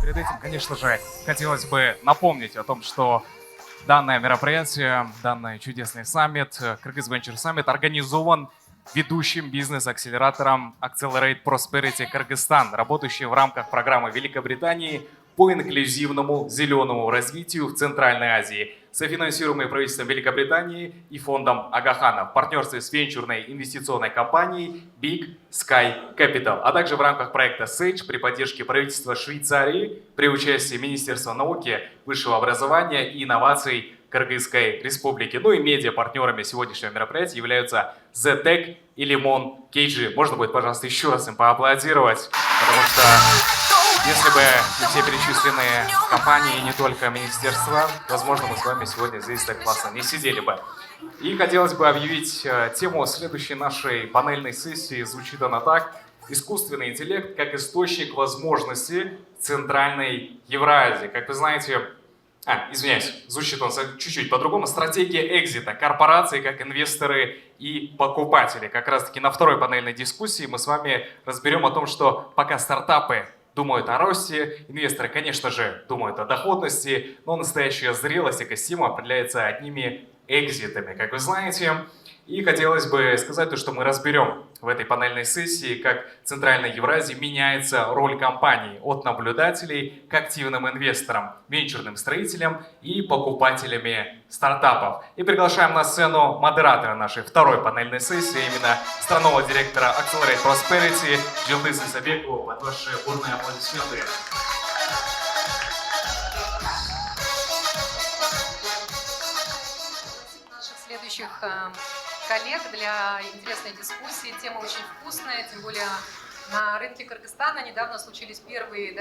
Перед этим, конечно же, хотелось бы напомнить о том, что данное мероприятие, данный чудесный саммит, Kyrgyz Venture Summit, организован ведущим бизнес-акселератором Accelerate Prosperity Кыргызстан, работающим в рамках программы Великобритании по инклюзивному зеленому развитию в Центральной Азии, софинансируемой правительством Великобритании и фондом Агахана в партнерстве с венчурной инвестиционной компанией Big Sky Capital, а также в рамках проекта SAGE при поддержке правительства Швейцарии при участии Министерства науки, высшего образования и инноваций Кыргызской Республики. Ну и медиа-партнерами сегодняшнего мероприятия являются ZTEC и Limon KG. Можно будет, пожалуйста, еще раз им поаплодировать, потому что если бы не все перечисленные компании, и не только министерства, возможно, мы с вами сегодня здесь так классно не сидели бы. И хотелось бы объявить тему следующей нашей панельной сессии. Звучит она так: искусственный интеллект как источник возможностей Центральной Евразии. Как вы знаете, извиняюсь, звучит он чуть-чуть по-другому. Стратегия экзита корпораций как инвесторы и покупатели. Как раз-таки на второй панельной дискуссии мы с вами разберем о том, что пока стартапы думают о росте, инвесторы, конечно же, думают о доходности, но настоящая зрелость экосистемы определяется одними экзитами, как вы знаете. И хотелось бы сказать то, что мы разберем в этой панельной сессии, как в Центральной Евразии меняется роль компаний от наблюдателей к активным инвесторам, венчурным строителям и покупателями стартапов. И приглашаем на сцену модератора нашей второй панельной сессии, именно странового директора Accelerate Prosperity Джилдыз Исабекову. Под ваши бурные аплодисменты. Наших следующих коллег для интересной дискуссии. Тема очень вкусная, тем более на рынке Кыргызстана недавно случились первые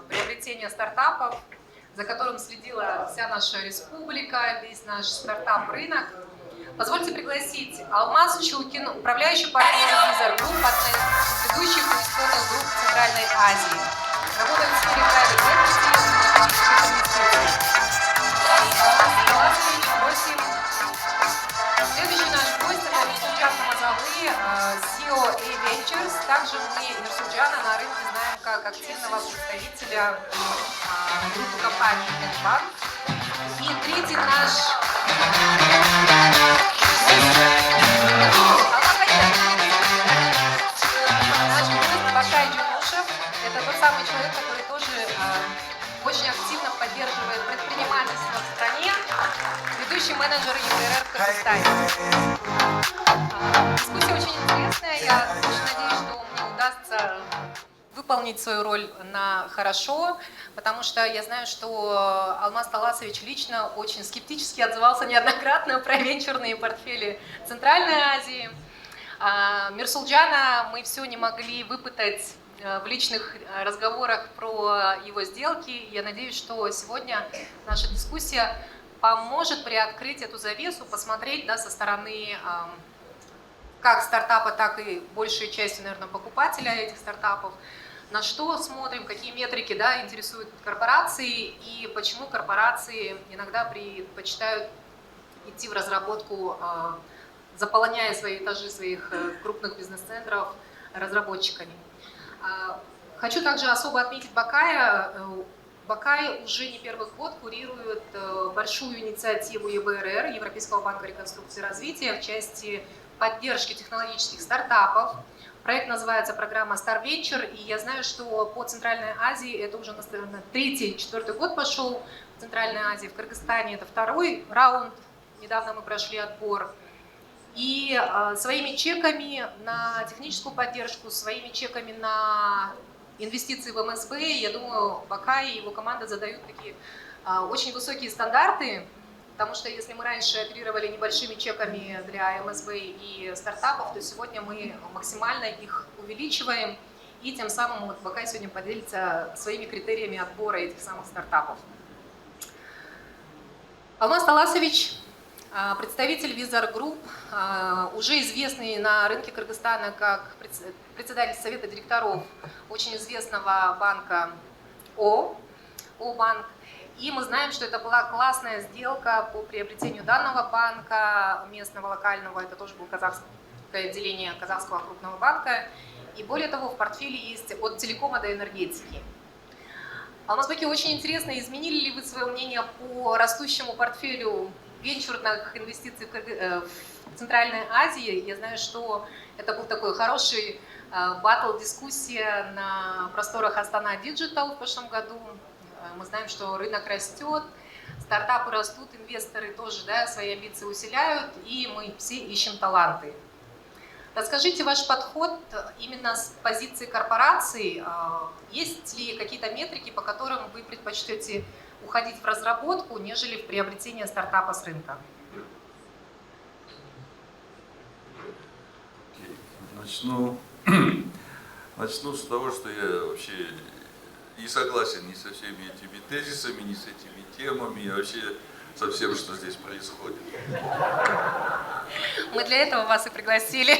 приобретения стартапов, за которым следила вся наша республика, весь наш стартап-рынок. Позвольте пригласить Алмаз Чулкин, управляющий партнер Визар Групп, одна из ведущих инвестиционных групп Центральной Азии. Работает в сфере private equity и инвестиций. Алмаз Таласович, просим. Следующий наш гость — это Мирсулджан Намазалы, CEO A-Ventures. Также мы Мирсулджана на рынке знаем как активного представителя группы компаний Энбанк. И третий наш гость Бакай Джунушев. Это тот самый человек, который тоже очень активно поддерживает предпринимательство в стране, ведущий менеджер ЕВРР в Кыргызстане. Дискуссия очень интересная. Я очень надеюсь, что мне удастся выполнить свою роль хорошо, потому что я знаю, что Алмаз Таласович лично очень скептически отзывался неоднократно про венчурные портфели Центральной Азии. Мирсулджана мы все не могли выпытать в личных разговорах про его сделки. Я надеюсь, что сегодня наша дискуссия поможет приоткрыть эту завесу, посмотреть со стороны как стартапа, так и большей части, наверное, покупателя этих стартапов, на что смотрим, какие метрики интересуют корпорации и почему корпорации иногда предпочитают идти в разработку, заполоняя свои этажи своих крупных бизнес-центров разработчиками. Хочу также особо отметить Бакая. Бакай уже не первый год курирует большую инициативу ЕБРР, Европейского банка реконструкции и развития, в части поддержки технологических стартапов. Проект называется программа Star Venture, и я знаю, что по Центральной Азии это уже, наверное, третий-четвертый год пошел в Центральной Азии. В Кыргызстане это второй раунд, недавно мы прошли отбор. И своими чеками на техническую поддержку, своими чеками на инвестиции в МСБ, я думаю, Бакай и его команда задают такие очень высокие стандарты, потому что если мы раньше оперировали небольшими чеками для МСБ и стартапов, то сегодня мы максимально их увеличиваем, и тем самым Бакай сегодня поделится своими критериями отбора этих самых стартапов. Алмаз Таласович, представитель Визар Групп, уже известный на рынке Кыргызстана как председатель совета директоров очень известного банка О-банк. И мы знаем, что это была классная сделка по приобретению данного банка, местного, локального. Это тоже было казахское отделение казахского крупного банка. И более того, в портфеле есть от телекома до энергетики. Алмазбеки, очень интересно, изменили ли вы свое мнение по растущему портфелю венчурных инвестиций в Центральной Азии? Я знаю, что это был такой хороший баттл, дискуссия на просторах Астана Digital в прошлом году. Мы знаем, что рынок растет, стартапы растут, инвесторы тоже, да, свои амбиции усиляют, и мы все ищем таланты. Расскажите ваш подход именно с позиции корпораций. Есть ли какие-то метрики, по которым вы предпочтете уходить в разработку, нежели в приобретение стартапа с рынка? Начну с того, что я вообще не согласен ни со всеми этими тезисами, ни с этими темами, и вообще со всем, что здесь происходит. Мы для этого вас и пригласили.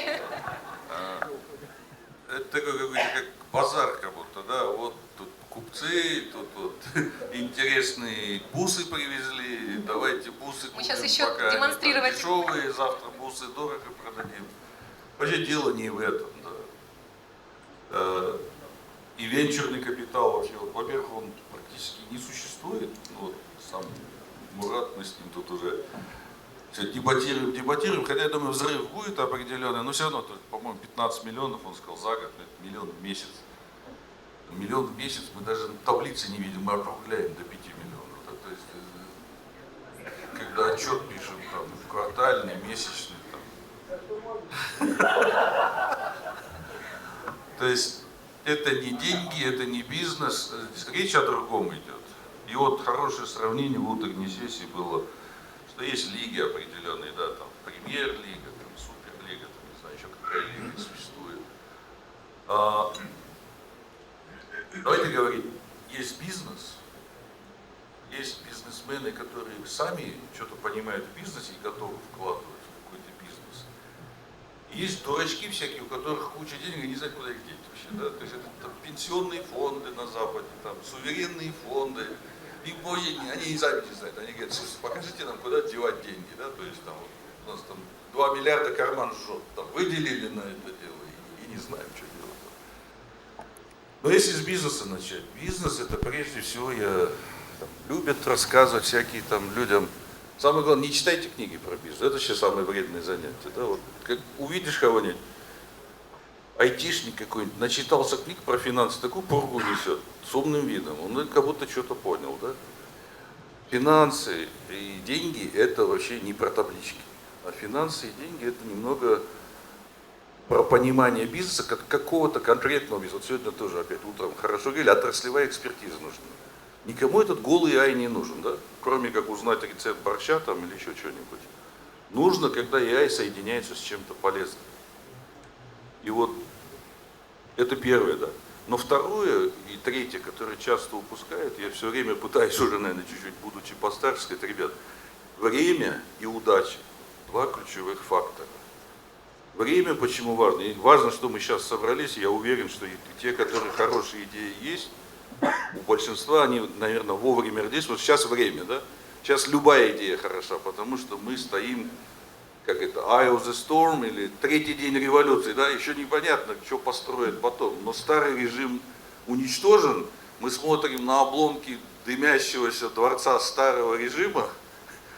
Это такой какой-то как базар как будто, да, вот тут купцы, тут вот интересные бусы привезли, давайте бусы купим, Мы сейчас еще пока демонстрировать. они там дешевые, завтра бусы дорого продадим. Вообще дело не в этом, да. И венчурный капитал вообще, во-первых, он практически не существует, ну, вот сам Мурат, мы с ним тут уже все дебатируем, хотя я думаю, взрыв будет определенный, но все равно, по-моему, 15 миллионов, он сказал, за год, это миллион в месяц. Миллион в месяц мы даже таблицы не видим, мы округляем до 5 миллионов. Да, то есть, когда отчет пишем, там, квартальный, месячный, там. То есть, это не деньги, это не бизнес, речь о другом идет. И вот хорошее сравнение в утренней сессии было, что есть лиги определенные, да, там премьер-лига, там суперлига, там не знаю еще какая лига существует. Давайте говорить, есть бизнес, есть бизнесмены, которые сами что-то понимают в бизнесе и готовы вкладывать в какой-то бизнес. И есть дурачки всякие, у которых куча денег и не знают, куда их деть вообще, да, то есть это там, пенсионные фонды на Западе, там суверенные фонды. И многие, они и сами не знают, они говорят, слушайте, покажите нам, куда девать деньги, да, то есть там, вот, у нас там 2 миллиарда карман жжет, там, выделили на это дело и не знаем, что делать. Но если с бизнеса начать, бизнес это прежде всего, любят рассказывать всякие там людям, самое главное, не читайте книги про бизнес, это сейчас самое вредное занятие, да, вот, как увидишь кого-нибудь, айтишник какой-нибудь, начитался книг про финансы, такую пургу несет, с умным видом, он как будто что-то понял, да? Финансы и деньги это вообще не про таблички, а финансы и деньги это немного про понимание бизнеса, как какого-то конкретного бизнеса. Вот сегодня тоже опять утром хорошо говорили, отраслевая экспертиза нужна. Никому этот голый ай не нужен, да? Кроме как узнать рецепт борща там или еще что-нибудь. Нужно, когда AI соединяется с чем-то полезным. И вот это первое, да. Но второе и третье, которое часто упускают, я все время пытаюсь уже, наверное, чуть-чуть, будучи постарше, сказать, ребят, время и удача – два ключевых фактора. Время почему важно? И важно, что мы сейчас собрались, и я уверен, что и те, которые хорошие идеи есть, у большинства они, наверное, вовремя родились. Вот сейчас время, да? Сейчас любая идея хороша, потому что мы стоим, как это, Eye of the Storm или третий день революции, да, еще непонятно, что построят потом, но старый режим уничтожен, мы смотрим на обломки дымящегося дворца старого режима,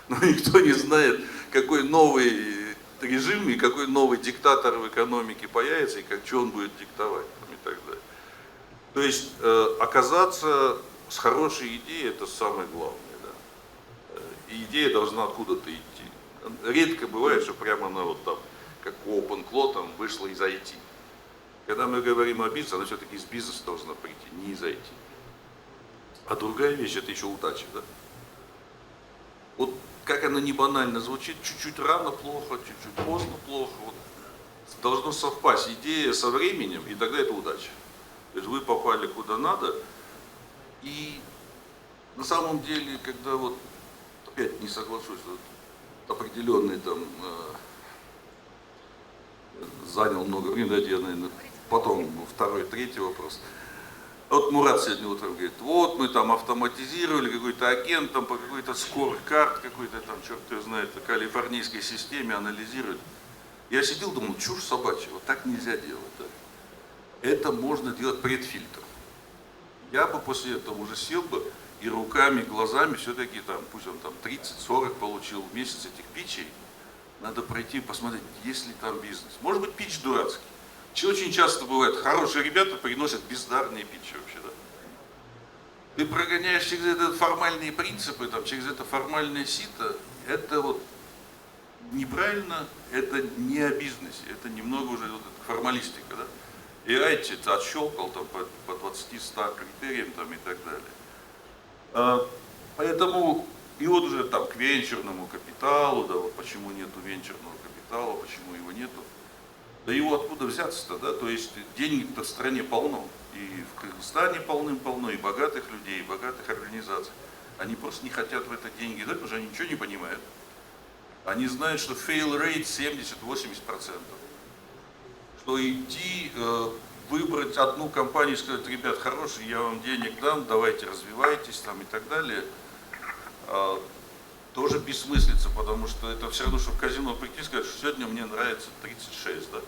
но никто не знает, какой новый режим и какой новый диктатор в экономике появится и как, что он будет диктовать и так далее. То есть оказаться с хорошей идеей это самое главное, да. И идея должна откуда-то идти. Редко бывает, что прямо она вот там, как у OpenClaw, там вышла из IT. Когда мы говорим о бизнесе, она все-таки из бизнеса должна прийти, не из IT. А другая вещь, это еще удача, да? Вот как она не банально звучит, чуть-чуть рано плохо, чуть-чуть поздно плохо. Вот должно совпасть идея со временем, и тогда это удача. То есть вы попали куда надо, и на самом деле, когда вот, опять не соглашусь, вот, определенный там занял много времени, дайте я, наверное, потом второй, третий вопрос. Вот Мурат сегодня утром говорит, вот мы там автоматизировали какой-то агент, там по какой-то скоркард какой-то там, черт его знает, калифорнийской системе анализирует. Я сидел, думал, чушь собачья, вот так нельзя делать. Да? Это можно делать предфильтр. Я бы после этого уже сел бы и руками, глазами все-таки там, пусть он там 30-40 получил в месяц этих питчей, надо пройти посмотреть, есть ли там бизнес. Может быть, питч дурацкий. Очень часто бывает, хорошие ребята приносят бездарные питчи вообще, да? Ты прогоняешь через это формальные принципы, там, через это формальное сито, это вот неправильно, это не о бизнесе, это немного уже вот эта формалистика, да? И Райти отщелкал там по 20-100 критериям там и так далее. Поэтому и вот уже там к венчурному капиталу, да, вот почему нету венчурного капитала, почему его нету. Да его откуда взяться-то, да? То есть денег-то в стране полно. И в Кыргызстане полным-полно, и богатых людей, и богатых организаций. Они просто не хотят в это деньги дать, потому что они ничего не понимают. Они знают, что fail rate 70-80%. Что идти, выбрать одну компанию и сказать, ребят, хорошие, я вам денег дам, давайте развивайтесь там и так далее, тоже бессмыслица, потому что это все равно, что в казино прийти и сказать, что сегодня мне нравится 36, да?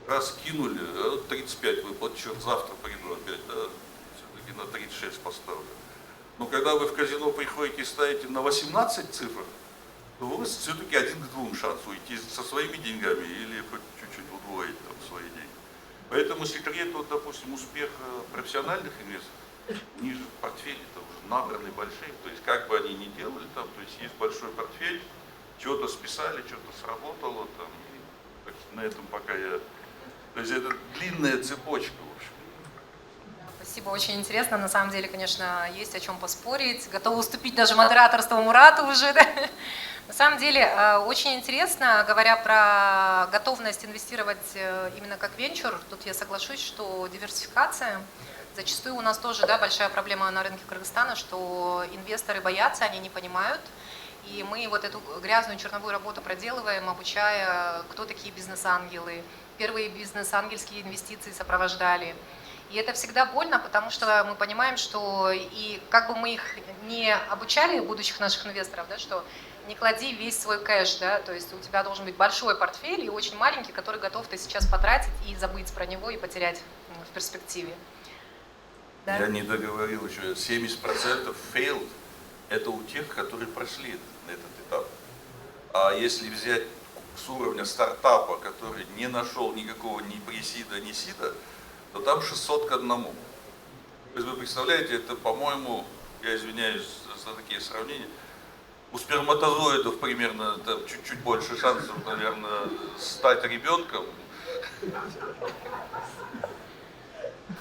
Раз кинули, 35 выплат, черт, завтра приду опять, да? Все-таки на 36 поставлю. Но когда вы в казино приходите и ставите на 18 цифр, то у вас все-таки 1 к 2 шанс уйти со своими деньгами или хоть чуть-чуть удвоить там свои деньги. Поэтому секрет, вот, допустим, успеха профессиональных инвесторов, у них же портфели-то уже набраны большие, то есть как бы они ни делали там, то есть большой портфель, чего-то списали, что-то сработало там, и на этом пока я... То есть это длинная цепочка, в общем. Спасибо, очень интересно. На самом деле, конечно, есть о чем поспорить. Готова уступить даже модераторство Мурату уже. Да? На самом деле, очень интересно, говоря про готовность инвестировать именно как венчур, тут я соглашусь, что диверсификация, зачастую у нас тоже, да, большая проблема на рынке Кыргызстана, что инвесторы боятся, они не понимают. И мы вот эту грязную черновую работу проделываем, обучая, кто такие бизнес-ангелы. Первые бизнес-ангельские инвестиции сопровождали. И это всегда больно, потому что мы понимаем, что и как бы мы их не обучали, будущих наших инвесторов, да, что не клади весь свой кэш, да, то есть у тебя должен быть большой портфель и очень маленький, который готов ты сейчас потратить и забыть про него и потерять в перспективе. Да? Я не договорил еще, 70% failed это у тех, которые прошли этот этап. А если взять с уровня стартапа, который не нашел никакого ни пресида, ни сида, то там 600 к 1. То есть вы представляете, это, по-моему, я извиняюсь за такие сравнения, у сперматозоидов примерно чуть-чуть больше шансов, наверное, стать ребенком.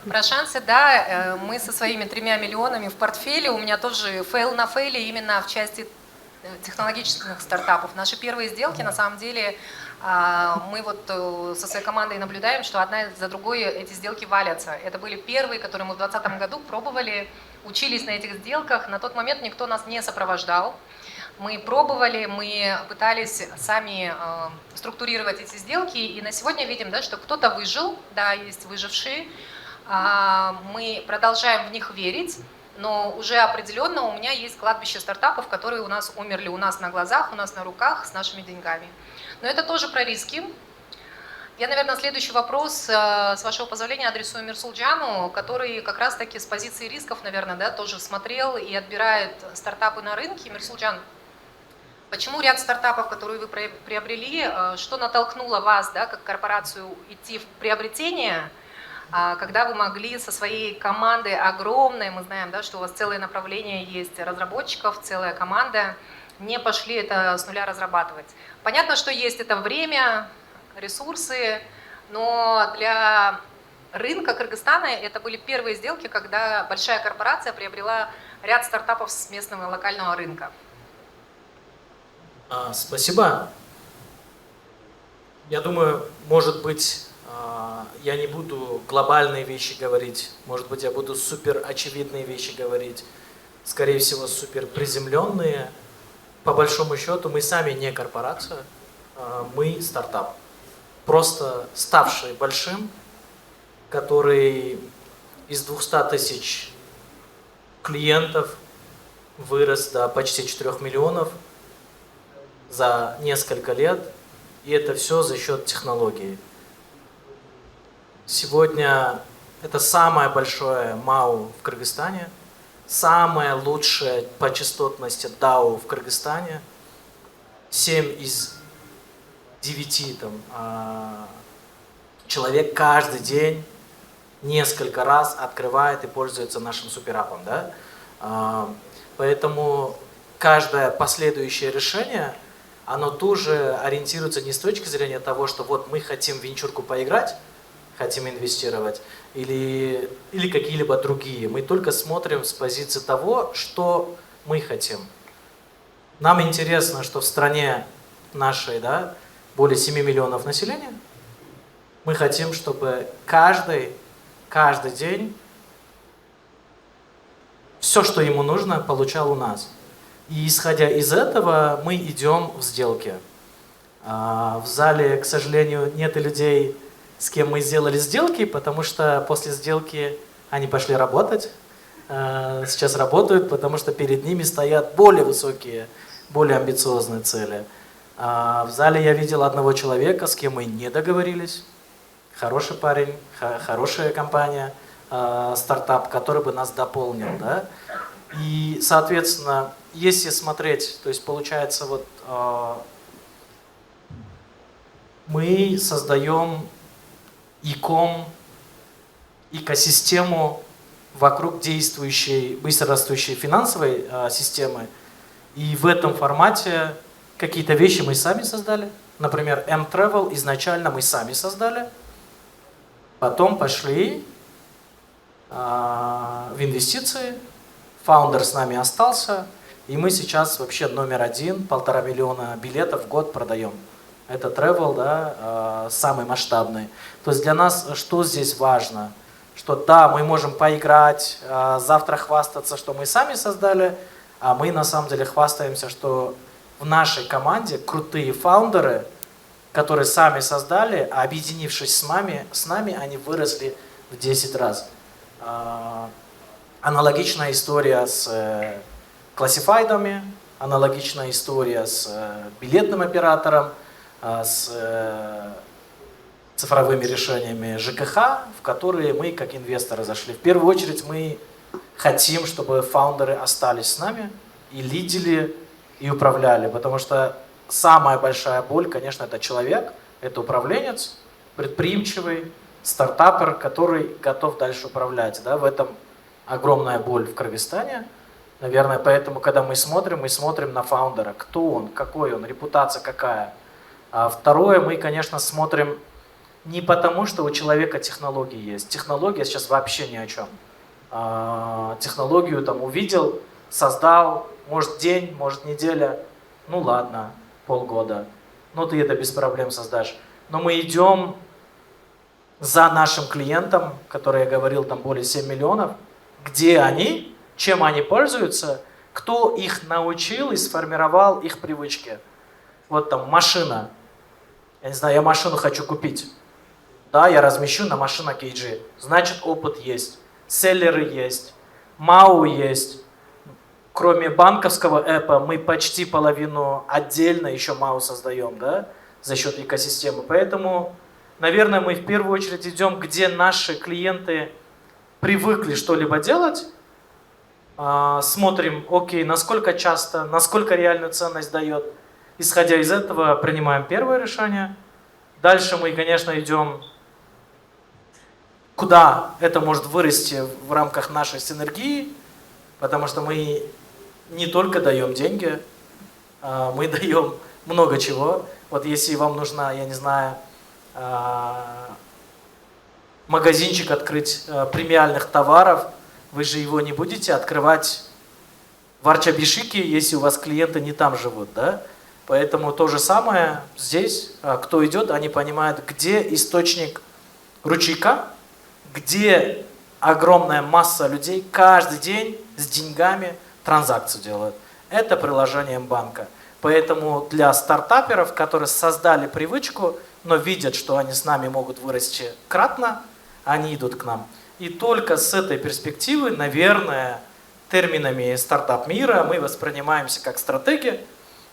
Про шансы, да, мы со своими 3 миллионами в портфеле, у меня тоже фейл на фейле именно в части технологических стартапов. Наши первые сделки, на самом деле, мы вот со своей командой наблюдаем, что одна за другой эти сделки валятся. Это были первые, которые мы в 2020 году пробовали, учились на этих сделках. На тот момент никто нас не сопровождал. Мы пробовали, мы пытались сами структурировать эти сделки, и на сегодня видим, да, что кто-то выжил, да, есть выжившие, мы продолжаем в них верить, но уже определенно у меня есть кладбище стартапов, которые у нас умерли у нас на глазах, у нас на руках с нашими деньгами. Но это тоже про риски. Я, наверное, следующий вопрос, с вашего позволения, адресую Мирсулджану, который как раз-таки с позиции рисков, наверное, да, тоже смотрел и отбирает стартапы на рынке. Мирсулджан, почему ряд стартапов, которые вы приобрели, что натолкнуло вас, да, как корпорацию, идти в приобретение, когда вы могли со своей командой огромной, мы знаем, да, что у вас целое направление есть разработчиков, целая команда, не пошли это с нуля разрабатывать? Понятно, что есть это время, ресурсы, но для рынка Кыргызстана это были первые сделки, когда большая корпорация приобрела ряд стартапов с местного локального рынка. Спасибо. Я думаю, может быть, я не буду глобальные вещи говорить, может быть, я буду супер очевидные вещи говорить, скорее всего, супер приземленные. По большому счету, мы сами не корпорация, мы стартап, просто ставший большим, который из 200 тысяч клиентов вырос до почти 4 миллионов за несколько лет, и это все за счет технологии. Сегодня Это самое большое МАУ в Кыргызстане, самое лучшее по частотности DAO в Кыргызстане. 7 из 9 человек каждый день несколько раз открывает и пользуется нашим суперапом. Да? Поэтому каждое последующее решение, оно тоже ориентируется не с точки зрения того, что вот мы хотим в венчурку поиграть, хотим инвестировать, или какие-либо другие. Мы только смотрим с позиции того, что мы хотим. Нам интересно, что в стране нашей, да, более 7 миллионов населения, мы хотим, чтобы каждый день все, что ему нужно, получал у нас. И исходя из этого, мы идем в сделки. В зале, к сожалению, нет людей, с кем мы сделали сделки, потому что после сделки они пошли работать. Сейчас работают, потому что перед ними стоят более высокие, более амбициозные цели. В зале я видел одного человека, с кем мы не договорились. Хороший парень, хорошая компания, стартап, который бы нас дополнил. Да? И, соответственно, если смотреть, то есть получается, вот мы создаем экосистему вокруг действующей, быстрорастущей финансовой системы. И в этом формате какие-то вещи мы сами создали. Например, M-Travel изначально мы сами создали. Потом пошли в инвестиции. Фаундер с нами остался. И мы сейчас вообще номер 1, 1,5 миллиона билетов в год продаем. Это travel, да, самый масштабный. То есть для нас что здесь важно? Что да, мы можем поиграть, завтра хвастаться, что мы сами создали, а мы на самом деле хвастаемся, что в нашей команде крутые фаундеры, которые сами создали, а объединившись с нами, они выросли в 10 раз. Аналогичная история с классифайдами, аналогичная история с билетным оператором, с цифровыми решениями ЖКХ, в которые мы как инвесторы зашли. В первую очередь мы хотим, чтобы фаундеры остались с нами и лидили, и управляли, потому что самая большая боль, конечно, это человек, это управленец, предприимчивый, стартапер, который готов дальше управлять. Да? В этом огромная боль в Кыргызстане. Наверное, поэтому, когда мы смотрим на фаундера, кто он, какой он, репутация какая. А второе, мы, конечно, смотрим не потому, что у человека технологии есть. Технология сейчас вообще ни о чем. Технологию там увидел, создал, может день, может неделя, ну ладно, полгода. Ну ты это без проблем создашь. Но мы идем за нашим клиентом, который я говорил, там более 7 миллионов, где они, чем они пользуются, кто их научил и сформировал их привычки. Вот там машина. Я не знаю, я машину хочу купить. Да, я размещу на машина KG. Значит, опыт есть. Селлеры есть. МАУ есть. Кроме банковского эпа, мы почти половину отдельно еще МАУ создаем, да, за счет экосистемы. Поэтому, наверное, мы в первую очередь идем, где наши клиенты привыкли что-либо делать. Смотрим, окей, насколько часто, насколько реальную ценность дает. Исходя из этого, принимаем первое решение. Дальше мы, конечно, идем, куда это может вырасти в рамках нашей синергии, потому что мы не только даем деньги, мы даем много чего. Вот если вам нужна, я не знаю, магазинчик открыть премиальных товаров, вы же его не будете открывать в Арчабишике, если у вас клиенты не там живут, да? Поэтому то же самое здесь. Кто идет, они понимают, где источник ручейка, где огромная масса людей каждый день с деньгами транзакцию делают. Это приложение банка. Поэтому для стартаперов, которые создали привычку, но видят, что они с нами могут вырасти кратно, они идут к нам. И только с этой перспективы, наверное, терминами стартап мира мы воспринимаемся как стратегия,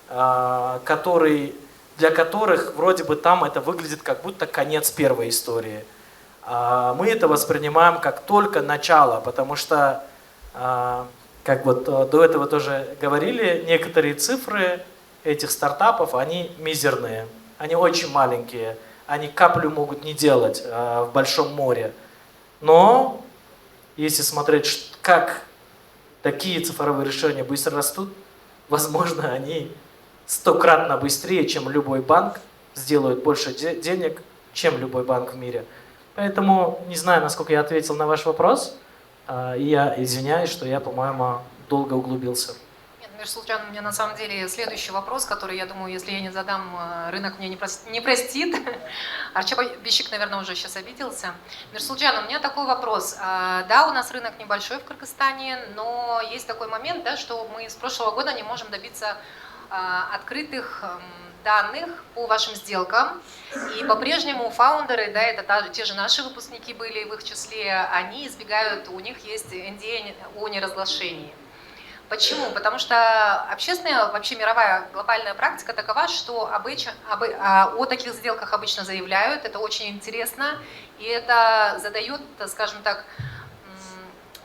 для которых вроде бы там это выглядит как будто конец первой истории. Мы это воспринимаем как только начало, потому что, как вот до этого тоже говорили, некоторые цифры этих стартапов, они мизерные, они очень маленькие, они каплю могут не делать в большом море. Но если смотреть, как такие цифровые решения быстро растут, возможно, они 100-кратно быстрее, чем любой банк, сделают больше денег, чем любой банк в мире. Поэтому не знаю, насколько я ответил на ваш вопрос, и я извиняюсь, что я, по-моему, долго углубился. Нет, Мирсултан, у меня на самом деле следующий вопрос, который, я думаю, если я не задам, рынок мне не простит. Арчи Бишик, наверное, уже сейчас обиделся. Мирсултан, у меня такой вопрос. Да, у нас рынок небольшой в Кыргызстане, но есть такой момент, да, что мы с прошлого года не можем добиться открытых данных по вашим сделкам. И по-прежнему фаундеры, да, это те же наши выпускники были в их числе, они избегают, у них есть NDA о неразглашении. Почему? Потому что общественная, вообще мировая глобальная практика такова, что о таких сделках обычно заявляют, это очень интересно, и это задает, скажем так,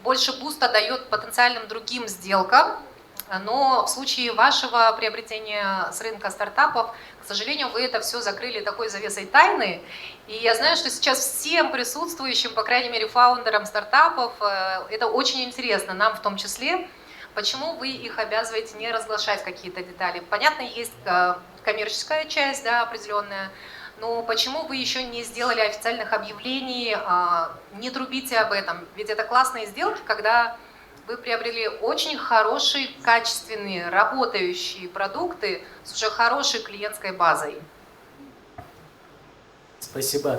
больше буста дает потенциальным другим сделкам. Но в случае вашего приобретения с рынка стартапов, к сожалению, вы это все закрыли такой завесой тайны. И я знаю, что сейчас всем присутствующим, по крайней мере, фаундерам стартапов, это очень интересно, нам в том числе, почему вы их обязываете не разглашать какие-то детали. Понятно, есть коммерческая часть, да, определенная, но почему вы еще не сделали официальных объявлений, не трубите об этом? Ведь это классные сделки, когда вы приобрели очень хорошие, качественные, работающие продукты с уже хорошей клиентской базой. Спасибо.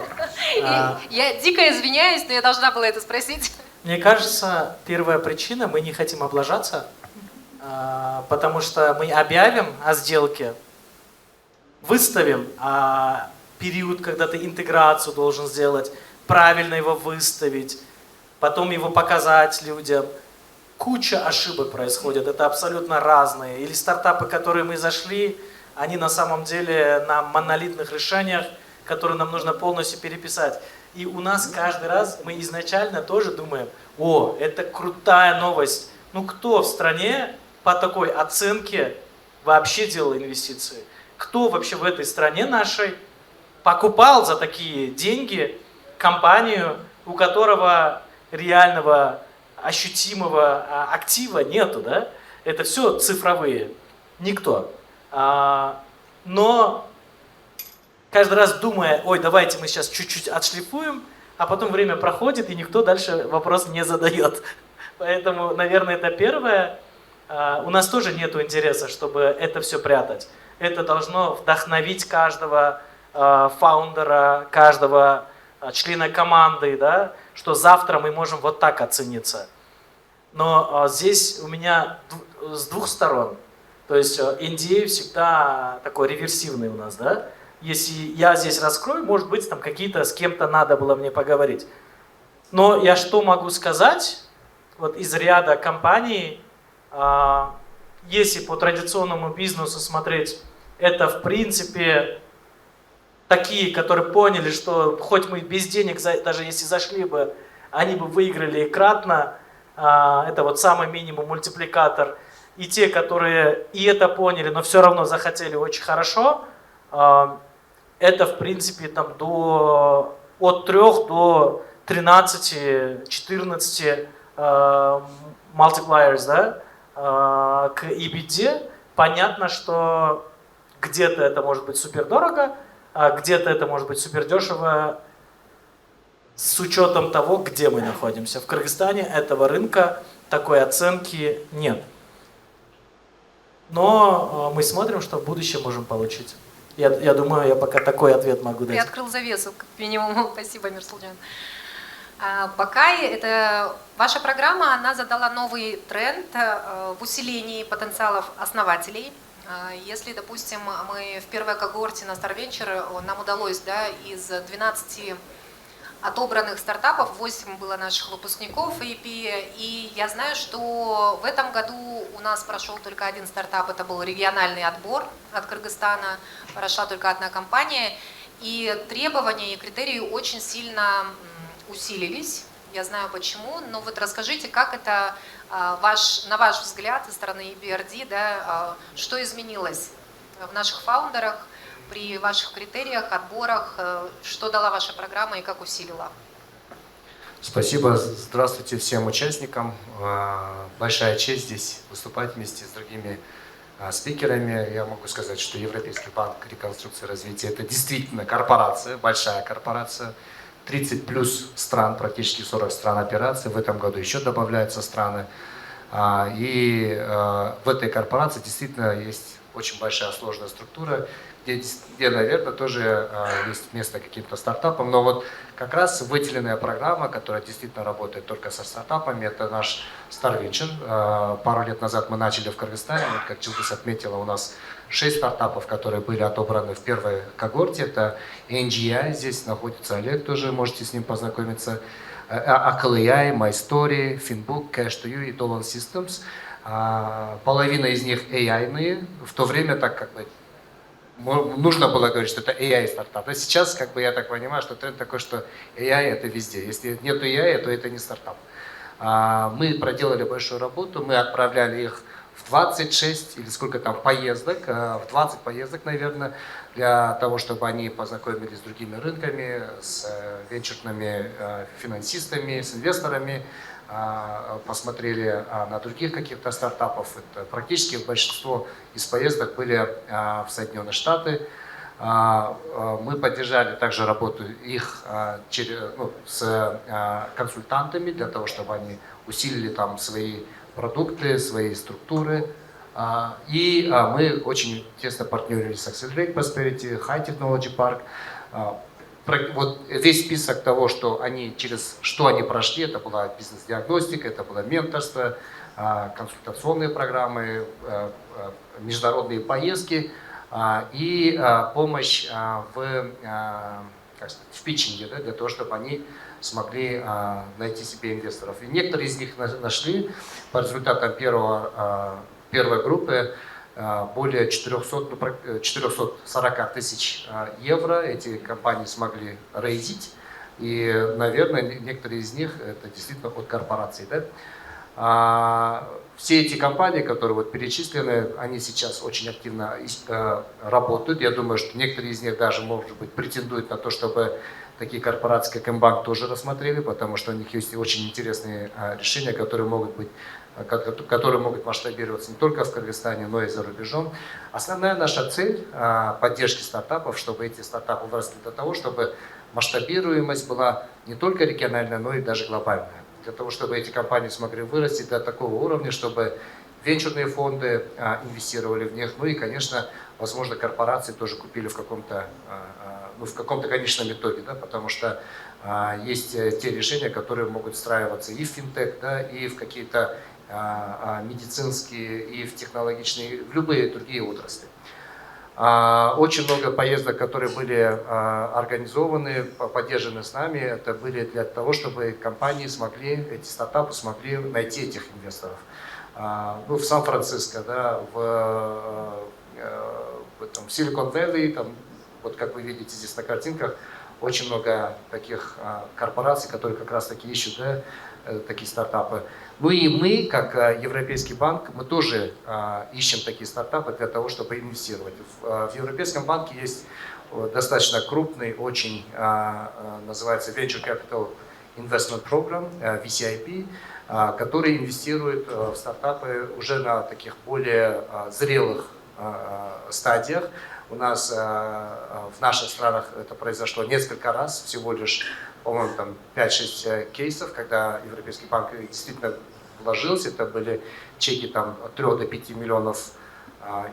Я дико извиняюсь, но я должна была это спросить. Мне кажется, первая причина, мы не хотим облажаться, потому что мы объявим о сделке, выставим период, когда ты интеграцию должен сделать, правильно его выставить, потом его показать людям. Куча ошибок происходит, это абсолютно разные. Или стартапы, которые мы зашли, они на самом деле на монолитных решениях, которые нам нужно полностью переписать. И у нас каждый раз мы изначально тоже думаем, о, это крутая новость. Ну кто в стране по такой оценке вообще делал инвестиции? Кто вообще в этой стране нашей покупал за такие деньги компанию, у которого реального ощутимого актива нету, да? Это все цифровые, никто. Но каждый раз думая, ой, давайте мы сейчас чуть-чуть отшлифуем, а потом время проходит, и никто дальше вопрос не задает. Поэтому, наверное, это первое. У нас тоже нет интереса, чтобы это все прятать. Это должно вдохновить каждого фаундера, каждого члена команды, да, что завтра мы можем вот так оцениться. Но здесь у меня с двух сторон. То есть NDA всегда такой реверсивный у нас, да. Если я здесь раскрою, может быть, там какие-то с кем-то надо было мне поговорить. Но я что могу сказать? Вот из ряда компаний, если по традиционному бизнесу смотреть, это в принципе такие, которые поняли, что хоть мы без денег, даже если зашли бы, они бы выиграли кратно. Это вот самый минимум мультипликатор. И те, которые и это поняли, но все равно захотели очень хорошо, это в принципе там от 3 до 13-14 multipliers, да, к EBITDA. Понятно, что где-то это может быть супер дорого, а где-то это может быть супер дешево с учетом того, где мы находимся. В Кыргызстане этого рынка такой оценки нет. Но мы смотрим, что в будущем можем получить. Я думаю, я пока такой ответ могу дать. Ты открыл завесу, как минимум. Спасибо, Мирсултан. Бакай, это ваша программа, она задала новый тренд в усилении потенциалов основателей. Если, допустим, мы в первой когорте на Star Venture, нам удалось, да, из 12 отобранных стартапов, 8 было наших выпускников EP, и я знаю, что в этом году у нас прошел только один стартап, это был региональный отбор от Кыргызстана, прошла только одна компания, и требования и критерии очень сильно усилились. Я знаю почему, но вот расскажите, как это, на ваш взгляд, со стороны EBRD, да, что изменилось в наших фаундерах, при ваших критериях, отборах, что дала ваша программа и как усилила? Спасибо. Здравствуйте всем участникам. Большая честь здесь выступать вместе с другими спикерами. Я могу сказать, что Европейский банк реконструкции и развития – это действительно корпорация, большая корпорация. 30 плюс стран, практически 40 стран операций. В этом году еще добавляются страны. И в этой корпорации действительно есть очень большая сложная структура, где, наверное, тоже есть место каким-то стартапам. Но вот как раз выделенная программа, которая действительно работает только со стартапами, это наш Star Venture. Пару лет назад мы начали в Кыргызстане. Вот, как Джилдыз отметила, у нас 6 стартапов, которые были отобраны в первой когорте. Это NGI, здесь находится Олег, тоже можете с ним познакомиться. AKLI, MyStory, Finbook, Cash2You и Dolan Systems. Половина из них AI-ные, в то время так как бы нужно было говорить, что это AI стартап. А сейчас, как бы, я так понимаю, что тренд такой, что AI это везде. Если нет AI, то это не стартап. Мы проделали большую работу, мы отправляли их в 26 или сколько там поездок, в 20 поездок, наверное, для того, чтобы они познакомились с другими рынками, с венчурными финансистами, с инвесторами, посмотрели на других каких-то стартапов. Это практически большинство из поездок были в Соединенные Штаты. Мы поддержали также работу их с консультантами для того, чтобы они усилили там свои продукты, свои структуры. И мы очень тесно партнерились с Accelerate Prosperity, High Technology Park. Вот весь список того, через что они прошли, это была бизнес-диагностика, это было менторство, консультационные программы, международные поездки и помощь в питчинге, да, для того, чтобы они смогли найти себе инвесторов. И некоторые из них нашли по результатам первой группы более 440 тысяч евро эти компании смогли рейзить. И, наверное, некоторые из них это действительно от корпораций. Да? Все эти компании, которые вот перечислены, они сейчас очень активно работают. Я думаю, что некоторые из них даже, может быть, претендуют на то, чтобы такие корпорации, как Мбанк, тоже рассмотрели, потому что у них есть очень интересные решения, которые могут масштабироваться не только в Кыргызстане, но и за рубежом. Основная наша цель поддержки стартапов, чтобы эти стартапы выросли до того, чтобы масштабируемость была не только региональная, но и даже глобальная. Для того, чтобы эти компании смогли вырасти до такого уровня, чтобы венчурные фонды инвестировали в них, ну и, конечно, возможно, корпорации тоже купили в каком-то конечном итоге, да, потому что есть те решения, которые могут встраиваться и в финтех, да, и в какие-то медицинские, и в технологичные, в любые другие отрасли. Очень много поездок, которые были организованы, поддержаны с нами, это были для того, чтобы компании эти стартапы смогли найти этих инвесторов. В Сан-Франциско, да, в Silicon Valley, там, вот как вы видите здесь на картинках, очень много таких корпораций, которые как раз таки ищут, да, такие стартапы. Ну и мы, как Европейский банк, мы тоже ищем такие стартапы для того, чтобы инвестировать. В Европейском банке есть достаточно крупный, очень, называется Venture Capital Investment Program, VCIP, который инвестирует в стартапы уже на таких более зрелых стадиях. У нас в наших странах это произошло несколько раз, всего лишь, по-моему, там 5-6 кейсов, когда Европейский банк действительно вложился. Это были чеки там, от 3 до 5 миллионов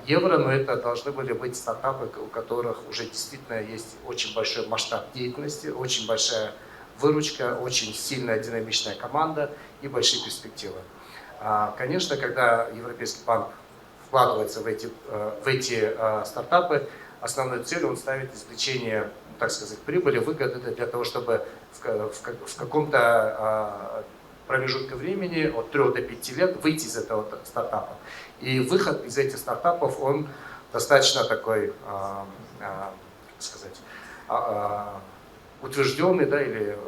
евро, но это должны были быть стартапы, у которых уже действительно есть очень большой масштаб деятельности, очень большая выручка, очень сильная динамичная команда и большие перспективы. Конечно, когда Европейский банк вкладывается в эти стартапы, основной целью он ставит извлечение, так сказать, прибыли, выгоды для того, чтобы в каком-то промежутке времени от 3 до 5 лет выйти из этого стартапа. И выход из этих стартапов, он достаточно такой, утвержденный, да, или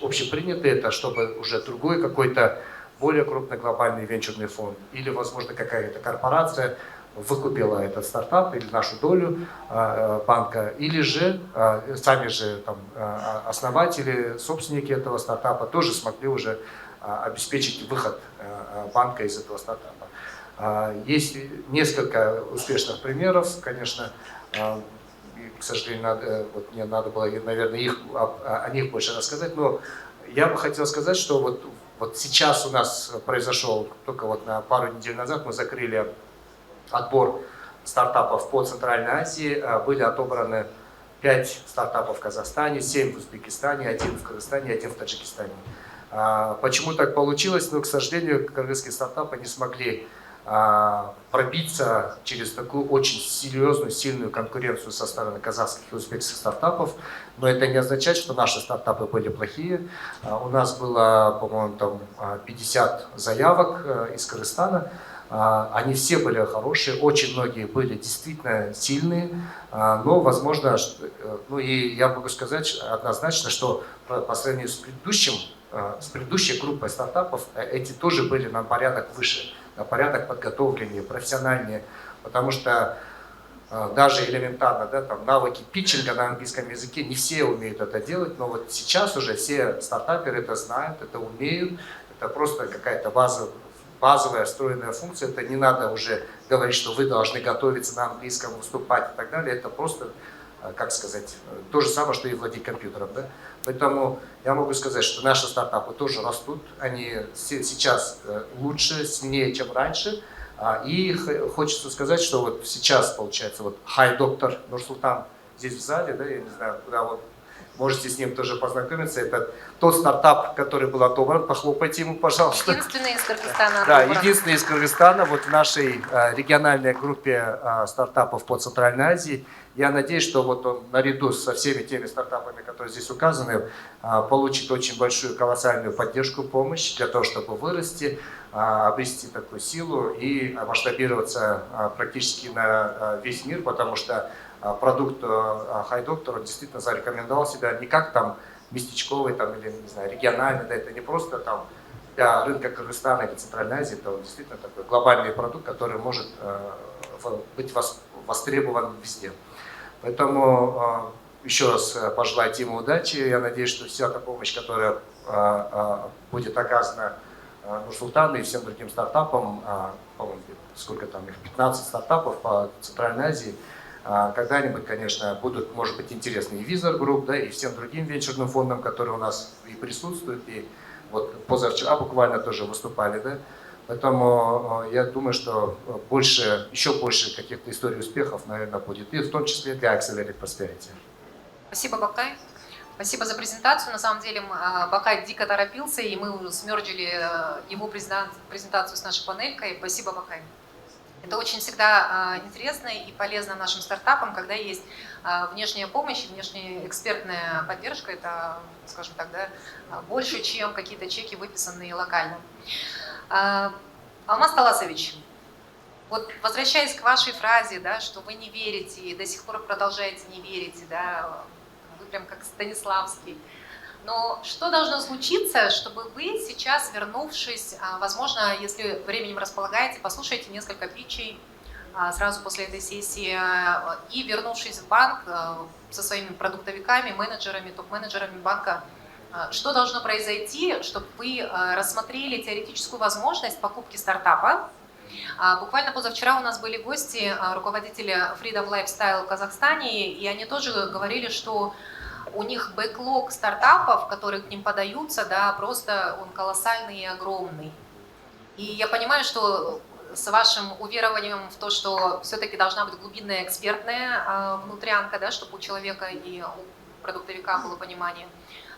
общепринятый, это чтобы уже другой какой-то более крупный глобальный венчурный фонд или, возможно, какая-то корпорация выкупила этот стартап или нашу долю банка, или же сами же там, основатели, собственники этого стартапа тоже смогли уже обеспечить выход банка из этого стартапа. Есть несколько успешных примеров, конечно, и, к сожалению, мне надо было, наверное, о них больше рассказать, но я бы хотел сказать, что вот сейчас у нас произошел, только вот на пару недель назад мы закрыли отбор стартапов по Центральной Азии, были отобраны 5 стартапов в Казахстане, 7 в Узбекистане, 1 в Кыргызстане, 1 в Таджикистане. Почему так получилось? Ну, к сожалению, кыргызские стартапы не смогли пробиться через такую очень серьезную, сильную конкуренцию со стороны казахских и узбекских стартапов. Но это не означает, что наши стартапы были плохие. У нас было, по-моему, там 50 заявок из Кыргызстана. Они все были хорошие, очень многие были действительно сильные, но, возможно, ну и я могу сказать однозначно, что по сравнению с предыдущей группой стартапов, эти тоже были на порядок выше, на порядок подготовленнее, профессиональнее, потому что даже элементарно, да, там, навыки питчинга на английском языке, не все умеют это делать, но вот сейчас уже все стартаперы это знают, это умеют, это просто какая-то базовая встроенная функция, это не надо уже говорить, что вы должны готовиться на английском, выступать и так далее, это просто, как сказать, то же самое, что и владеть компьютером. Да? Поэтому я могу сказать, что наши стартапы тоже растут, они сейчас лучше, сильнее, чем раньше, и хочется сказать, что вот сейчас, получается, вот доктор Нурсултан здесь в зале, да, я не знаю, куда вот можете с ним тоже познакомиться. Это тот стартап, который был отобран. Похлопайте ему, пожалуйста. Единственный из Кыргызстана. Да, единственный из Кыргызстана. Вот в нашей региональной группе стартапов по Центральной Азии. Я надеюсь, что вот он наряду со всеми теми стартапами, которые здесь указаны, получит очень большую колоссальную поддержку, помощь для того, чтобы вырасти, обрести такую силу и масштабироваться практически на весь мир, потому что продукт HiDoctor действительно зарекомендовал себя не как там местечковый там, или не знаю, региональный, да, это не просто там для рынка Кыргызстана или Центральной Азии, это действительно такой глобальный продукт, который может быть востребован везде. Поэтому еще раз пожелать ему удачи. Я надеюсь, что вся та помощь, которая будет оказана Нурсултану и всем другим стартапам, по-моему, сколько там их, 15 стартапов по Центральной Азии, когда-нибудь, конечно, будут, может быть, интересны и Visa Group, да, и всем другим венчурным фондам, которые у нас и присутствуют, и вот позавчера буквально тоже выступали, да. Поэтому я думаю, что еще больше каких-то историй успехов, наверное, будет, и в том числе для Accelerate Prosperity. Спасибо, Бакай. Спасибо за презентацию. На самом деле Бакай дико торопился, и мы смерджили его презентацию с нашей панелькой. Спасибо, Бакай. Это очень всегда интересно и полезно нашим стартапам, когда есть внешняя помощь, внешняя экспертная поддержка. Это, скажем так, да, больше, чем какие-то чеки, выписанные локально. Алмаз Таласович, вот возвращаясь к вашей фразе, да, что вы не верите и до сих пор продолжаете не верить, да, вы прям как Станиславский. Но что должно случиться, чтобы вы сейчас, вернувшись, возможно, если временем располагаете, послушаете несколько питчей сразу после этой сессии и, вернувшись в банк со своими продуктовиками, менеджерами, топ-менеджерами банка, что должно произойти, чтобы вы рассмотрели теоретическую возможность покупки стартапа? Буквально позавчера у нас были гости, руководители Freedom Lifestyle в Казахстане, и они тоже говорили, что у них бэклог стартапов, которые к ним подаются, да, просто он колоссальный и огромный. И я понимаю, что с вашим уверованием в то, что все-таки должна быть глубинная экспертная внутрянка, да, чтобы у человека и у продуктовика было понимание.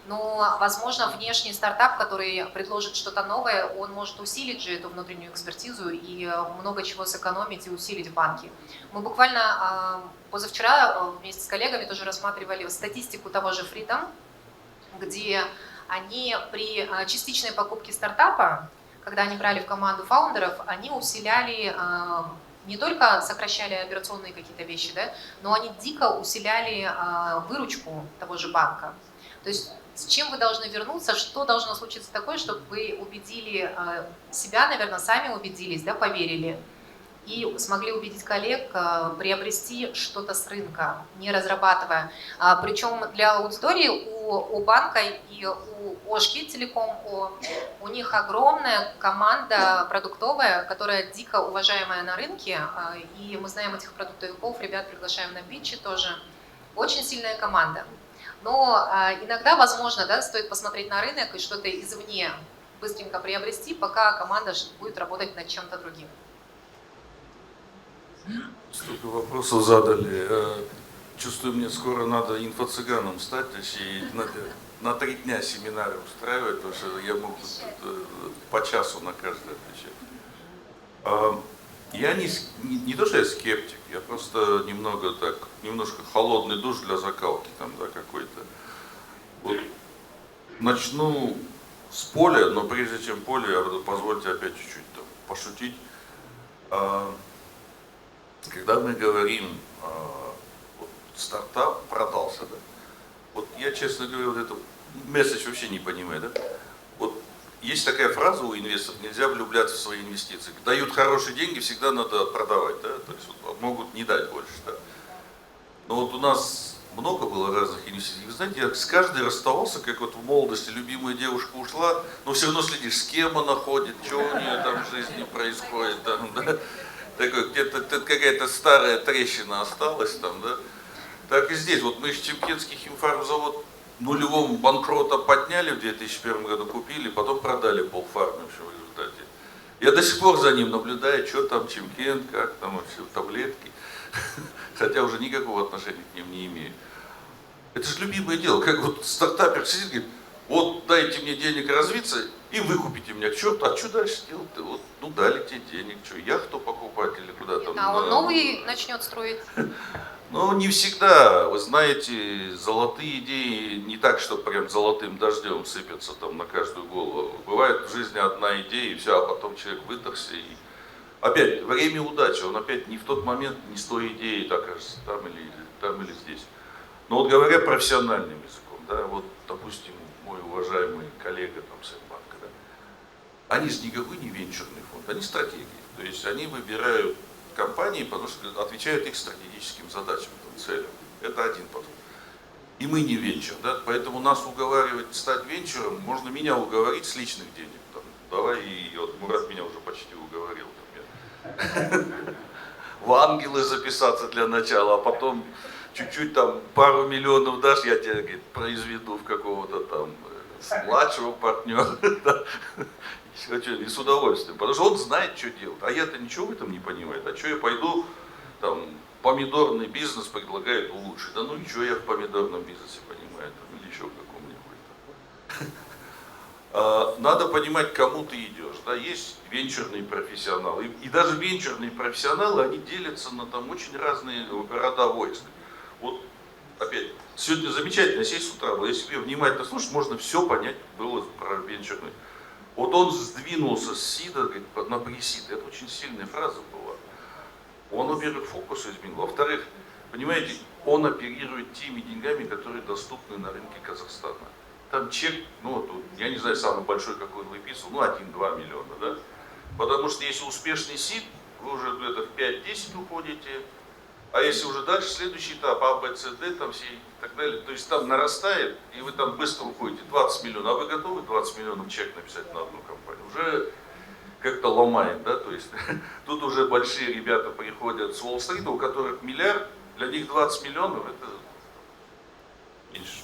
Но, возможно, внешний стартап, который предложит что-то новое, он может усилить же эту внутреннюю экспертизу и много чего сэкономить и усилить в банке. Мы буквально позавчера вместе с коллегами тоже рассматривали статистику того же Freedom, где они при частичной покупке стартапа, когда они брали в команду фаундеров, они усиляли, не только сокращали операционные какие-то вещи, да, но они дико усиляли выручку того же банка. То То есть с чем вы должны вернуться, что должно случиться такое, чтобы вы убедили себя, наверное, сами убедились, да, поверили, и смогли убедить коллег приобрести что-то с рынка, не разрабатывая. Причем для аудитории у банка и у Ошки Телеком, у них огромная команда продуктовая, которая дико уважаемая на рынке, и мы знаем этих продуктовиков, ребят приглашаем на питчи тоже. Очень сильная команда. Но иногда, возможно, да, стоит посмотреть на рынок и что-то извне быстренько приобрести, пока команда будет работать над чем-то другим. Столько вопросов задали. Чувствую, мне скоро надо инфо-цыганом стать, то есть и на 3 дня семинары устраивать, потому что я могу по часу на каждый отвечать. Я не то, что я скептик, я просто немножко холодный душ для закалки там, да, какой-то. Вот начну с поля, но прежде чем поле, позвольте опять чуть-чуть там пошутить. Когда мы говорим, вот, стартап продался, да, вот я, честно говоря, вот это месседж вообще не понимаю, да. Вот есть такая фраза у инвесторов: нельзя влюбляться в свои инвестиции. Дают хорошие деньги, всегда надо продавать, да, то есть вот, могут не дать больше, да. Но вот у нас много было разных инвестиций. Вы знаете, я с каждой расставался, как вот в молодости любимая девушка ушла, но все равно следишь, с кем она ходит, что у нее там в жизни происходит, там, да. Такой, где-то какая-то старая трещина осталась там, да. Так и здесь. Вот мы Чемкинский химфармзавод нулевом банкрота подняли в 2001 году, купили, потом продали полфармы в общем, в результате. Я до сих пор за ним наблюдаю, что там Чемкент, как там вообще таблетки. Хотя уже никакого отношения к ним не имею. Это же любимое дело. Как вот стартапер сидит и говорит: вот дайте мне денег развиться и выкупите меня. К черту, а что дальше делать-то? Вот, ну дали тебе денег, что, яхту покупать или куда там? А он новый начнет строить? Ну, не всегда. Вы знаете, золотые идеи не так, что прям золотым дождем сыпятся там на каждую голову. Бывает в жизни одна идея, и все, а потом человек выдохся. И опять, время удачи, он опять не в тот момент, не с той идеей окажется, там или здесь. Но вот говоря профессиональным языком, да, вот, допустим, мой уважаемый коллега там с банка, да, они же никакой не венчурный фонд, они стратегии. То есть они выбирают компании, потому что отвечают их стратегическим задачам, там, целям. Это один подход. И мы не венчур, да, поэтому нас уговаривать стать венчуром, можно меня уговорить с личных денег. Там, давай, и вот Мурат меня уже почти уговорил. В ангелы записаться для начала, а потом чуть-чуть там пару миллионов дашь, я тебя, говорит, произведу в какого-то там младшего партнера. И с удовольствием, потому что он знает, что делать. А я-то ничего в этом не понимаю. А что я пойду, там, помидорный бизнес предлагает улучшить. Да ну ничего я в помидорном бизнесе понимаю, там, или еще в каком-нибудь. Надо понимать, к кому ты идешь. Да? Есть венчурные профессионалы. И даже венчурные профессионалы, они делятся на там очень разные рода войск. Вот опять, сегодня замечательно сесть с утра, если внимательно слушать, можно все понять было про венчурный. Вот он сдвинулся с сида, говорит, на пресид. Это очень сильная фраза была. Он, во-первых, фокус изменил. Во-вторых, понимаете, он оперирует теми деньгами, которые доступны на рынке Казахстана. Там чек, ну, вот, я не знаю, самый большой, какой он выписывал, ну, 1-2 миллиона, да? Потому что если успешный сид, вы уже где-то в 5-10 уходите, а если уже дальше, следующий этап, А, Б, С, Д, там все и так далее, то есть там нарастает, и вы там быстро уходите, 20 миллионов, а вы готовы 20 миллионов чек написать на одну компанию? Уже как-то ломает, да, то есть тут уже большие ребята приходят с Уолл-стрита, у которых миллиард, для них 20 миллионов это меньше.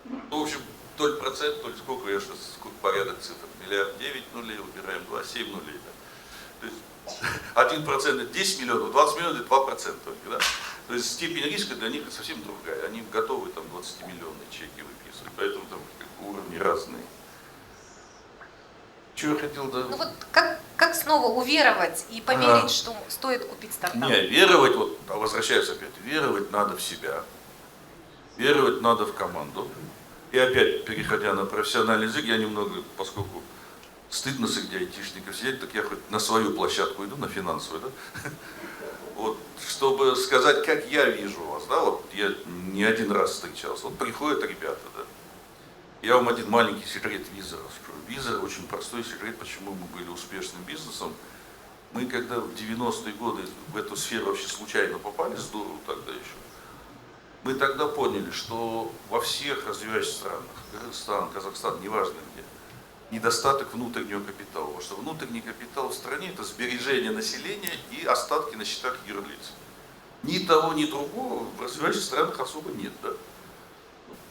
Ну, в общем, толь процент, толь сколько, я сейчас порядок цифр, миллиард 9 нулей, убираем 2, 7 нулей, да. То есть 1% это 10 миллионов, 20 миллионов это 2% только, да. То есть степень риска для них совсем другая, они готовы там 20-миллионные чеки выписывать, поэтому там уровни разные. Что я хотел, да? Ну вот как снова уверовать и поверить, что стоит купить стартап? Не, веровать, вот, возвращаюсь опять, веровать надо в себя, веровать надо в команду. И опять, переходя на профессиональный язык, я немного, поскольку стыдно среди айтишников сидеть, так я хоть на свою площадку иду, на финансовую, да? вот, чтобы сказать, как я вижу вас, да, вот я не один раз встречался, вот приходят ребята, да, я вам один маленький секрет Виза расскажу. Виза очень простой секрет, почему мы были успешным бизнесом. Мы когда в 90-е годы в эту сферу вообще случайно попали, здорово тогда еще, мы тогда поняли, что во всех развивающихся странах, Кыргызстан, Казахстан, неважно где, недостаток внутреннего капитала. Потому что внутренний капитал в стране – это сбережение населения и остатки на счетах юрлиц. Ни того, ни другого в развивающихся странах особо нет. Да?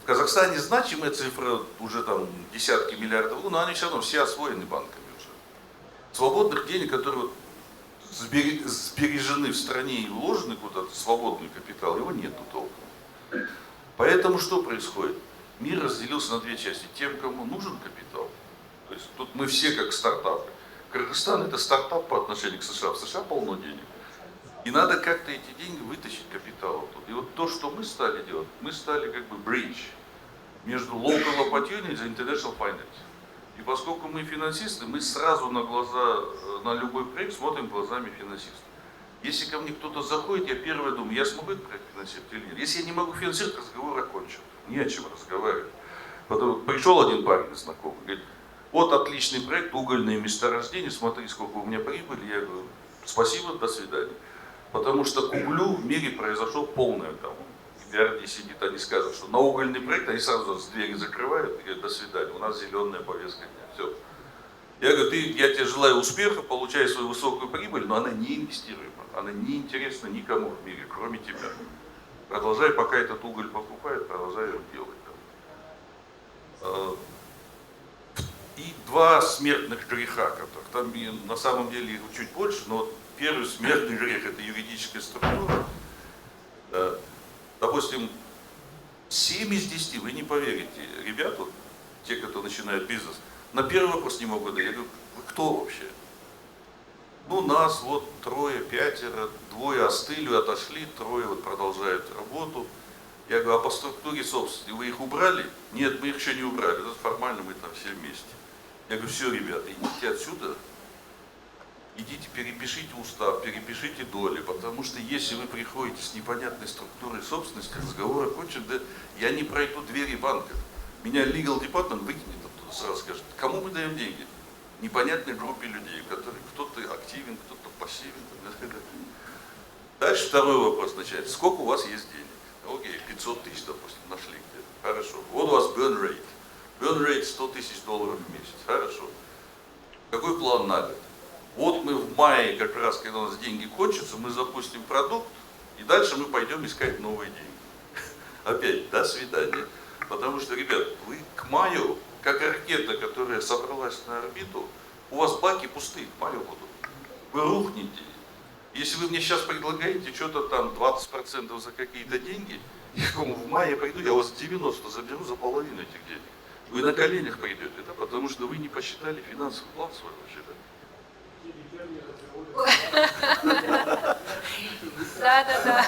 В Казахстане значимая цифра, уже там десятки миллиардов, но они все равно все освоены банками уже. Свободных денег, которые вот сбережены в стране и вложены куда-то, свободный капитал, его нету толком. Поэтому что происходит? Мир разделился на две части. Тем, кому нужен капитал, то есть тут мы все как стартапы. Кыргызстан это стартап по отношению к США. В США полно денег. И надо как-то эти деньги вытащить капитал оттуда. И вот то, что мы стали делать, мы стали как бы bridge между local opportunities и international finance. И поскольку мы финансисты, мы сразу на глаза, на любой проект смотрим глазами финансистов. Если ко мне кто-то заходит, я первое думаю, я смогу этот проект финансировать или нет. Если я не могу финансировать, разговор окончен. Не о чем разговаривать. Потом пришел один парень знакомый, говорит, вот отличный проект, угольные месторождения, смотри, сколько у меня прибыли. Я говорю, спасибо, до свидания. Потому что к углю в мире произошло полное там. Миллиарде сидит, они скажут, что на угольный проект они сразу с двери закрывают и говорят, до свидания, у нас зеленая повестка дня. Все. Я говорю, я тебе желаю успеха, получай свою высокую прибыль, но она не инвестируема, она не интересна никому в мире, кроме тебя. Продолжай, пока этот уголь покупает, продолжай его делать. И два смертных греха, которых там на самом деле их чуть больше, но вот первый смертный грех – это юридическая структура. Допустим, 7 из 10, вы не поверите, ребята, те, кто начинает бизнес, на первый вопрос не могут дать. Я говорю, вы кто вообще? Ну, нас вот 3, 5, 2 остыли, отошли, 3 вот продолжают работу. Я говорю, а по структуре собственности вы их убрали? Нет, мы их еще не убрали, это формально мы там все вместе. Я говорю, все, ребята, идите отсюда, идите перепишите устав, перепишите доли, потому что если вы приходите с непонятной структурой собственности, разговор окончен, да я не пройду двери банка. Меня legal department выкинет оттуда, сразу скажет, кому мы даем деньги? Непонятной группе людей, которые кто-то активен, кто-то пассивен. Дальше второй вопрос начинается. Сколько у вас есть денег? Окей, 500 тысяч, допустим, нашли где-то. Хорошо. Вот у вас burn rate. Burn rate $100 000 в месяц. Хорошо. Какой план на год? Вот мы в мае, как раз, когда у нас деньги кончатся, мы запустим продукт, и дальше мы пойдем искать новые деньги. Опять, до свидания. Потому что, ребят, вы к маю, как ракета, которая собралась на орбиту, у вас баки пустые, к маю будут. Вы рухнете. Если вы мне сейчас предлагаете что-то там 20% за какие-то деньги, я кому в мае приду, я у вас 90 заберу за половину этих денег. Вы на коленях придете, да, потому что вы не посчитали финансовый план свой вообще, да. Да.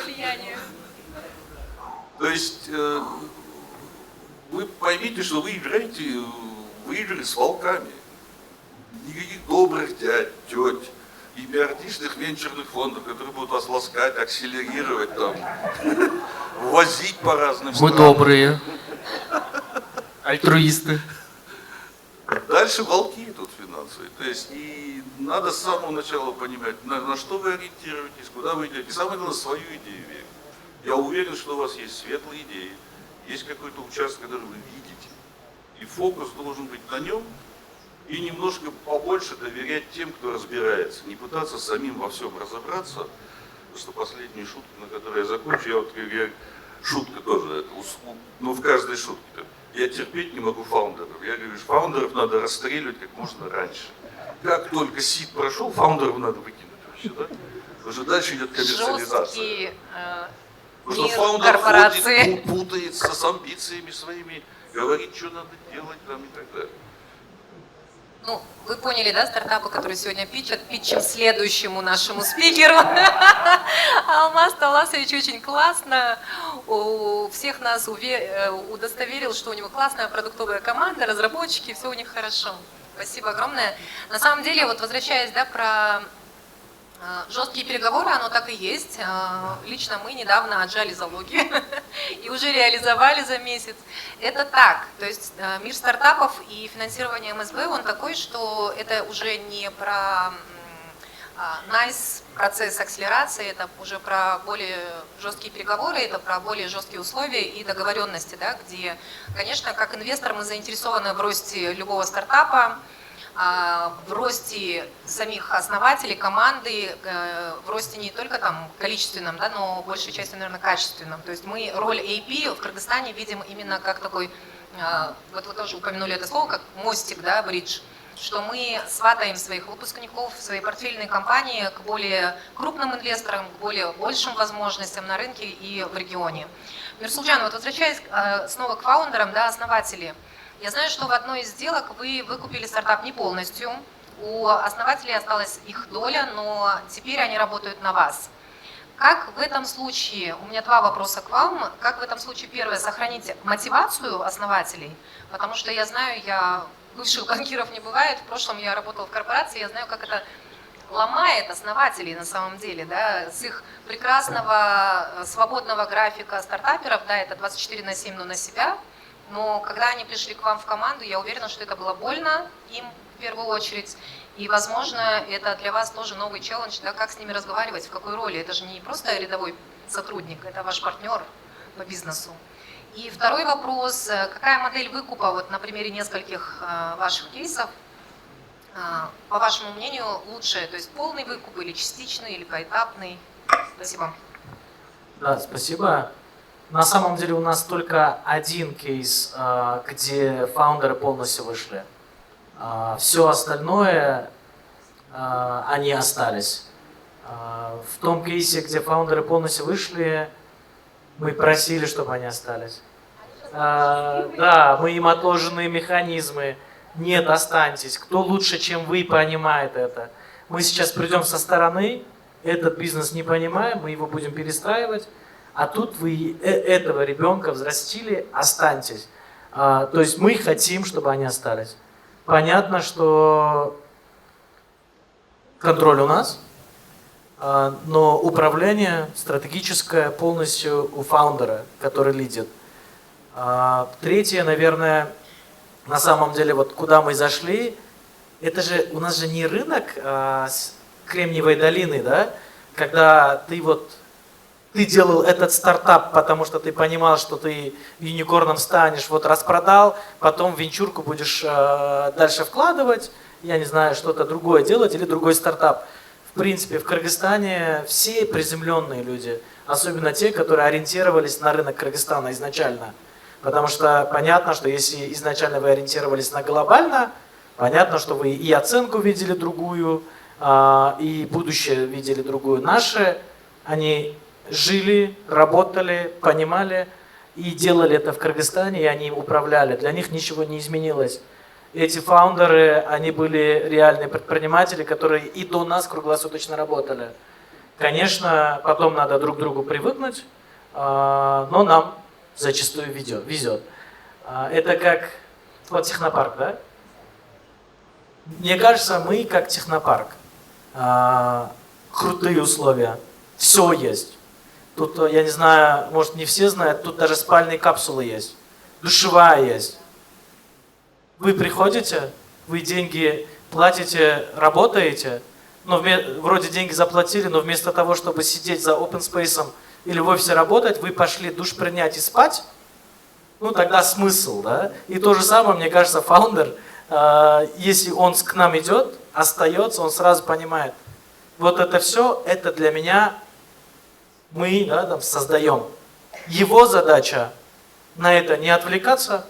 Влияние. То есть вы поймите, что вы играете в игры с волками. Никаких добрых дядь, теть и миллиардичных венчурных фондов, которые будут вас ласкать, акселерировать, там, возить по разным Мы странам. добрые, альтруисты. Дальше волки идут финансовые. То есть и надо с самого начала понимать, на что вы ориентируетесь, куда вы идете. И самое главное, свою идею верить. Я уверен, что у вас есть светлые идеи, есть какой-то участок, который вы видите. И фокус должен быть на нем, и немножко побольше доверять тем, кто разбирается. Не пытаться самим во всем разобраться. Потому что последние шутки, на которые я закончу, шутка тоже, ну в каждой шутке. Я терпеть не могу фаундеров. Я говорю, фаундеров надо расстреливать как можно раньше. Как только сид прошел, фаундеров надо выкинуть вообще, да? Потому что дальше идет коммерциализация. Жесткие Потому что мир фаундер корпорации. ходит, путается с амбициями своими, говорит, что надо делать там и так далее. Ну, вы поняли, да, стартапы, которые сегодня питчем следующему нашему спикеру. Алмаз Таласович очень классно у всех нас удостоверил, что у него классная продуктовая команда, разработчики, все у них хорошо. Спасибо огромное. На самом деле, вот возвращаясь, да, про Жесткие переговоры, оно так и есть. Лично мы недавно отжали залоги и уже реализовали за месяц. Это так. То есть мир стартапов и финансирование МСБ, он такой, что это уже не про nice процесс акселерации, это уже про более жесткие переговоры, это про более жесткие условия и договоренности, да, где, конечно, как инвестор мы заинтересованы в росте любого стартапа, в росте самих основателей, команды, в росте не только там количественном, да, но большей частью, наверное, качественном. То есть мы роль AP в Кыргызстане видим именно как такой, вот вы тоже упомянули это слово, как мостик, да, бридж, что мы сватаем своих выпускников, свои портфельные компании к более крупным инвесторам, к более большим возможностям на рынке и в регионе. Мирсулджан, вот возвращаясь снова к фаундерам, да, основатели. Я знаю, что в одной из сделок вы выкупили стартап не полностью, у основателей осталась их доля, но теперь они работают на вас. Как в этом случае, у меня два вопроса к вам, как в этом случае, первое, сохранить мотивацию основателей, потому что я знаю, бывших банкиров не бывает, в прошлом я работала в корпорации, я знаю, как это ломает основателей на самом деле, да, с их прекрасного свободного графика стартаперов, да, это 24/7, но на себя. Но когда они пришли к вам в команду, я уверена, что это было больно им в первую очередь. И, возможно, это для вас тоже новый челлендж, да, как с ними разговаривать, в какой роли. Это же не просто рядовой сотрудник, это ваш партнер по бизнесу. И второй вопрос, какая модель выкупа, вот на примере нескольких ваших кейсов, по вашему мнению, лучше? То есть полный выкуп или частичный, или поэтапный? Спасибо. Да, спасибо. На самом деле у нас только один кейс, где фаундеры полностью вышли. Все остальное, они остались. В том кейсе, где фаундеры полностью вышли, мы просили, чтобы они остались. Да, мы им отложенные механизмы. Нет, останьтесь. Кто лучше, чем вы, понимает это. Мы сейчас придем со стороны, этот бизнес не понимаем, мы его будем перестраивать. А тут вы этого ребенка взрастили, останьтесь. То есть мы хотим, чтобы они остались. Понятно, что контроль у нас, но управление стратегическое полностью у фаундера, который лидит. Третье, наверное, на самом деле, вот куда мы зашли, это же у нас же не рынок Кремниевой долины, да, когда ты делал этот стартап, потому что ты понимал, что ты юникорном станешь, вот распродал, потом в венчурку будешь дальше вкладывать, я не знаю, что-то другое делать или другой стартап. В принципе, в Кыргызстане все приземленные люди, особенно те, которые ориентировались на рынок Кыргызстана изначально. Потому что понятно, что если изначально вы ориентировались на глобально, понятно, что вы и оценку видели другую, и будущее видели другую. Наши, они жили, работали, понимали и делали это в Кыргызстане, и они управляли. Для них ничего не изменилось. Эти фаундеры, они были реальные предприниматели, которые и до нас круглосуточно работали. Конечно, потом надо друг к другу привыкнуть, но нам зачастую везет. Это как вот технопарк, да? Мне кажется, мы как технопарк. Крутые условия, все есть. Тут, я не знаю, может не все знают, тут даже спальные капсулы есть, душевая есть. Вы приходите, вы деньги платите, работаете, но вроде деньги заплатили, но вместо того, чтобы сидеть за open space или в офисе работать, вы пошли душ принять и спать, ну тогда смысл, да? И то же самое, мне кажется, фаундер, если он к нам идет, остается, он сразу понимает, вот это все, это для меня мы, да, там, создаем. Его задача на это не отвлекаться,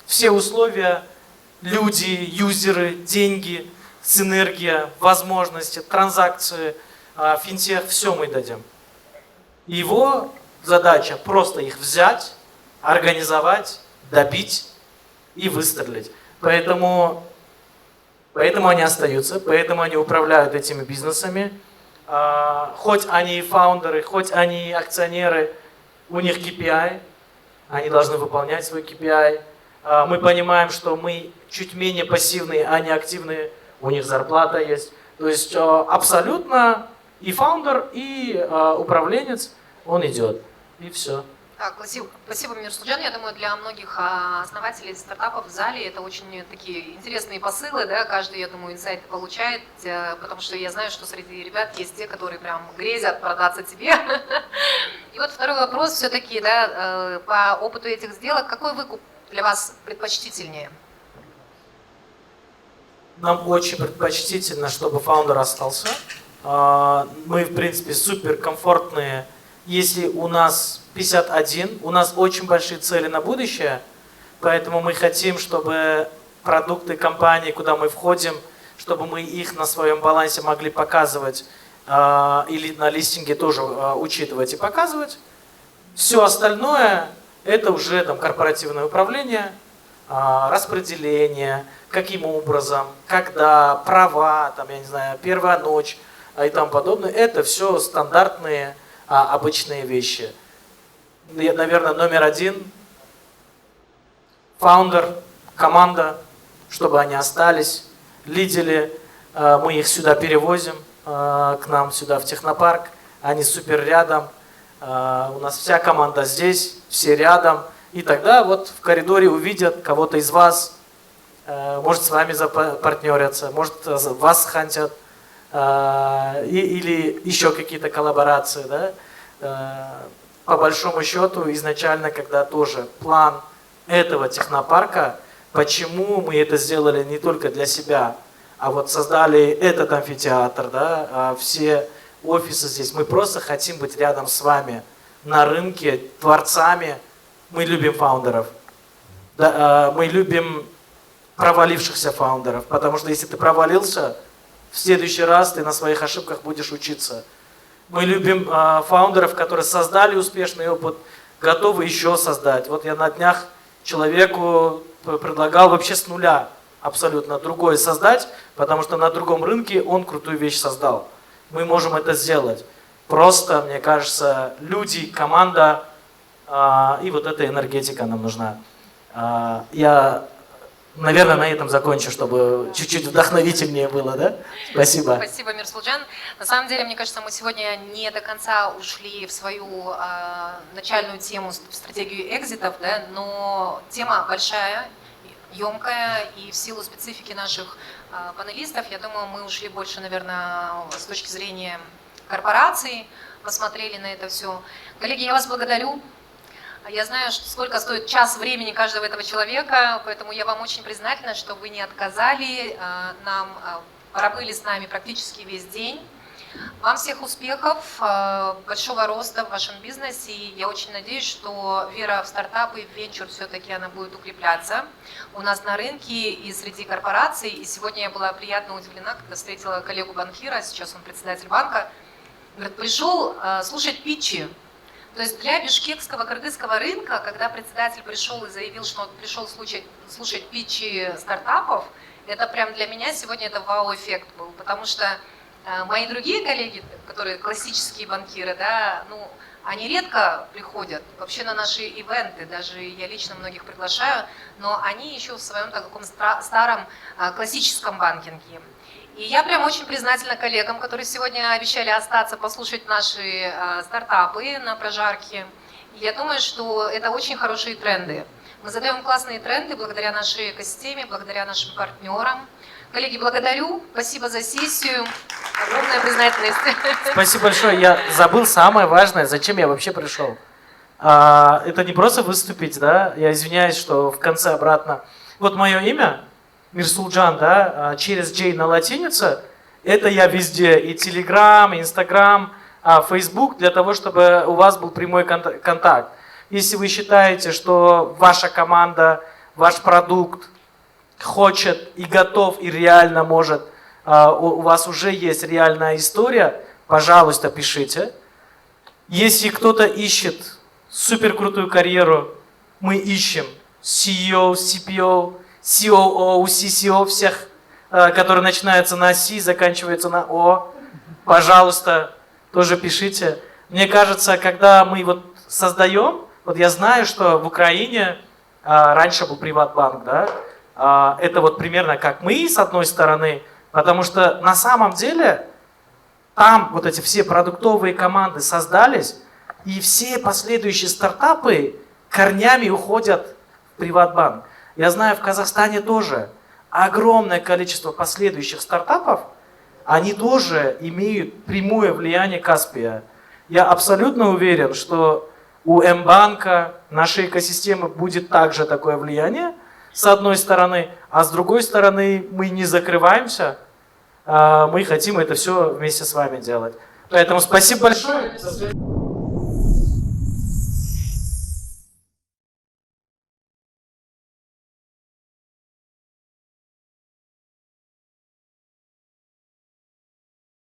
все условия, люди, юзеры, деньги, синергия, возможности, транзакции, финтех, все мы дадим. Его задача просто их взять, организовать, добить и выстрелить. Поэтому они остаются, поэтому они управляют этими бизнесами. Хоть они и фаундеры, хоть они и акционеры, у них KPI, они должны выполнять свой KPI. Мы понимаем, что мы чуть менее пассивные, а не активные, у них зарплата есть. То есть абсолютно И фаундер, и управленец, он идет. И все. Так, спасибо, Мирсулджан. Я думаю, для многих основателей стартапов в зале это очень такие интересные посылы, да, каждый, я думаю, инсайт получает, потому что я знаю, что среди ребят есть те, которые прям грезят продаться тебе. И вот второй вопрос все-таки, да, по опыту этих сделок, какой выкуп для вас предпочтительнее? Нам очень предпочтительно, чтобы фаундер остался. Мы, в принципе, супер комфортные. Если у нас 51, у нас очень большие цели на будущее, поэтому мы хотим, чтобы продукты компании, куда мы входим, чтобы мы их на своем балансе могли показывать или на листинге тоже учитывать и показывать. Все остальное это уже там корпоративное управление, распределение, каким образом, когда, права, там, я не знаю, первая ночь и тому подобное. Это все стандартные, обычные вещи. Наверное, номер один – фаундер, команда, чтобы они остались, лидеры. Мы их сюда перевозим, к нам сюда в технопарк. Они супер рядом. У нас вся команда здесь, все рядом. И тогда вот в коридоре увидят кого-то из вас, может с вами запартнерятся, может вас хантят, или еще какие-то коллаборации. Да? По большому счету, изначально, когда тоже план этого технопарка, почему мы это сделали не только для себя, а вот создали этот амфитеатр, да, все офисы здесь, мы просто хотим быть рядом с вами на рынке, творцами. Мы любим фаундеров, да, мы любим провалившихся фаундеров, потому что если ты провалился, в следующий раз ты на своих ошибках будешь учиться. Мы любим фаундеров, которые создали успешный опыт, готовы еще создать. Вот я на днях человеку предлагал вообще с нуля абсолютно другое создать, потому что на другом рынке он крутую вещь создал. Мы можем это сделать. Просто, мне кажется, люди, команда и вот эта энергетика нам нужна. Я, наверное, на этом закончу, чтобы чуть-чуть вдохновительнее было, да? Спасибо. Спасибо, Мирсулджан. На самом деле, мне кажется, мы сегодня не до конца ушли в свою начальную тему, в стратегию экзитов, да, но тема большая, емкая, и в силу специфики наших панелистов, я думаю, мы ушли больше, наверное, с точки зрения корпораций, посмотрели на это все. Коллеги, я вас благодарю. Я знаю, сколько стоит час времени каждого этого человека, поэтому я вам очень признательна, что вы не отказали, нам пробыли с нами практически весь день. Вам всех успехов, большого роста в вашем бизнесе. И я очень надеюсь, что вера в стартапы, в венчур все-таки она будет укрепляться у нас на рынке и среди корпораций. И сегодня я была приятно удивлена, когда встретила коллегу-банкира, сейчас он председатель банка, говорит, пришел слушать питчи. То есть для бишкекского кыргызского рынка, когда председатель пришел и заявил, что он пришел слушать питчи стартапов, это прям для меня сегодня это вау-эффект был, потому что мои другие коллеги, которые классические банкиры, да, ну, они редко приходят вообще на наши ивенты, даже я лично многих приглашаю, но они еще в своем таком старом классическом банкинге. И я прям очень признательна коллегам, которые сегодня обещали остаться, послушать наши стартапы на прожарке. И я думаю, что это очень хорошие тренды. Мы задаем классные тренды благодаря нашей экосистеме, благодаря нашим партнерам. Коллеги, благодарю. Спасибо за сессию. Огромная признательность. Спасибо большое. Я забыл самое важное, зачем я вообще пришел. Это не просто выступить, да? Я извиняюсь, что в конце обратно. Вот мое имя, Мирсулджан, да, через J на латинице, это я везде, и Telegram, и Instagram, Facebook, для того, чтобы у вас был прямой контакт. Если вы считаете, что ваша команда, ваш продукт хочет и готов, и реально может, у вас уже есть реальная история, пожалуйста, пишите. Если кто-то ищет суперкрутую карьеру, мы ищем CEO, CPO, COO, CCO, всех, которые начинаются на C, заканчиваются на O. Пожалуйста, тоже пишите. Мне кажется, когда мы вот создаем, вот я знаю, что в Украине раньше был Приватбанк, да, это вот примерно как мы с одной стороны, потому что на самом деле там вот эти все продуктовые команды создались, и все последующие стартапы корнями уходят в Приватбанк. Я знаю, в Казахстане тоже огромное количество последующих стартапов, они тоже имеют прямое влияние Каспия. Я абсолютно уверен, что у М-банка, нашей экосистемы будет также такое влияние, с одной стороны, а с другой стороны мы не закрываемся, мы хотим это все вместе с вами делать. Поэтому спасибо большое.